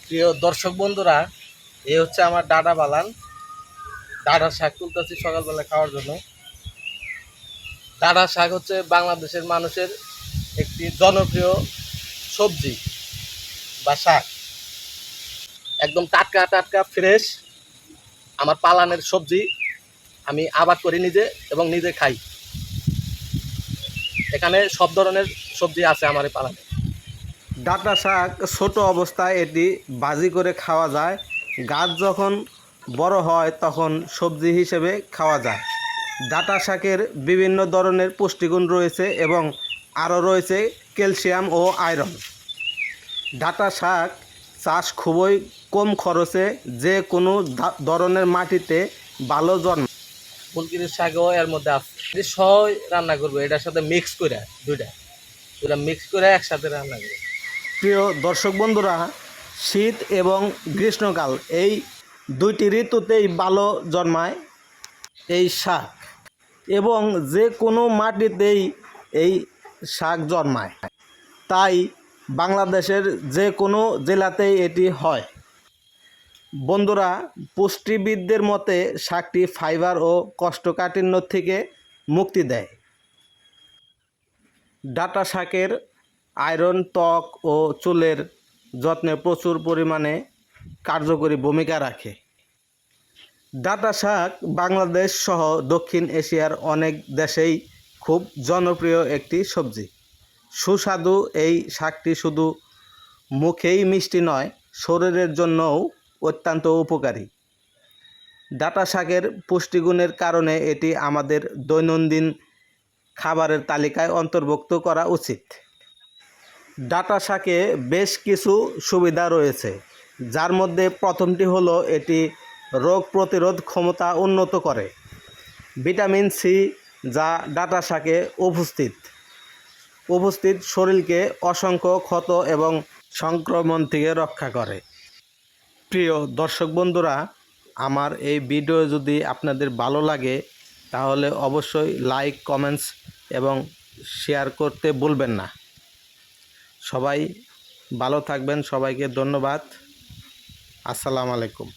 প্রিয় দর্শক বন্ধুরা, এই হচ্ছে আমার ডাঁটা বালান। ডাঁটা শাক তুলতেছি সকালবেলা খাওয়ার জন্য। ডাঁটা শাক হচ্ছে বাংলাদেশের মানুষের একটি জনপ্রিয় সবজি বা শাক। একদম টাটকা টাটকা ফ্রেশ আমার পালানের সবজি। আমি আবাদ করি নিজে এবং নিজে খাই। এখানে সব ধরনের সবজি আছে আমার এই পালানে। ডাঁটা শাক ছোট অবস্থায় এটি ভাজি করে খাওয়া যায়। গাছ যখন বড় হয় তখন সবজি হিসেবে খাওয়া যায়। ডাঁটা শাকের বিভিন্ন ধরনের পুষ্টিগুণ রয়েছে এবং আরও রয়েছে ক্যালসিয়াম ও আয়রন। ডাঁটা শাক চাষ খুবই কম খরচে যে কোনো ধরনের মাটিতে ভালো জন্মায়। ফুলকিরির শাকও এর মধ্যে আছে। এটি সহজ রান্না করবো, এটার সাথে মিক্স করে দুইটা মিক্স করে একসাথে রান্না করবো। প্রিয় দর্শক বন্ধুরা, শীত এবং গ্রীষ্মকাল এই দুইটি ঋতুতেই ভালো জন্মায় এই শাক এবং যে কোনো মাটিতেই এই শাক জন্মায়। তাই বাংলাদেশের যে কোনো জেলাতেই এটি হয়। বন্ধুরা, পুষ্টিবিদদের মতে শাকটি ফাইবার ও কোষ্ঠকাঠিন্য থেকে মুক্তি দেয়। ডাঁটা শাকের আয়রন ত্বক ও চুলের যত্নে প্রচুর পরিমাণে কার্যকরী ভূমিকা রাখে। ডাঁটা শাক বাংলাদেশ সহ দক্ষিণ এশিয়ার অনেক দেশেই খুব জনপ্রিয় একটি সবজি। সুস্বাদু এই শাকটি শুধু মুখেই মিষ্টি নয়, শরীরের জন্যও অত্যন্ত উপকারী। ডাঁটা শাকের পুষ্টিগুণের কারণে এটি আমাদের দৈনন্দিন খাবারের তালিকায় অন্তর্ভুক্ত করা উচিত। ডাঁটা শাকে বেশ কিছু সুবিধা রয়েছে, যার মধ্যে প্রথমটি হলো এটি রোগ প্রতিরোধ ক্ষমতা উন্নত করে। ভিটামিন সি যা ডাঁটা শাকে উপস্থিত শরীরকে অসংখ্য ক্ষত এবং সংক্রমণ থেকে রক্ষা করে। প্রিয় দর্শক বন্ধুরা, আমার এই ভিডিও যদি আপনাদের ভালো লাগে তাহলে অবশ্যই লাইক, কমেন্টস এবং শেয়ার করতে ভুলবেন না। সবাই ভালো থাকবেন। সবাইকে ধন্যবাদ। আসসালামু আলাইকুম।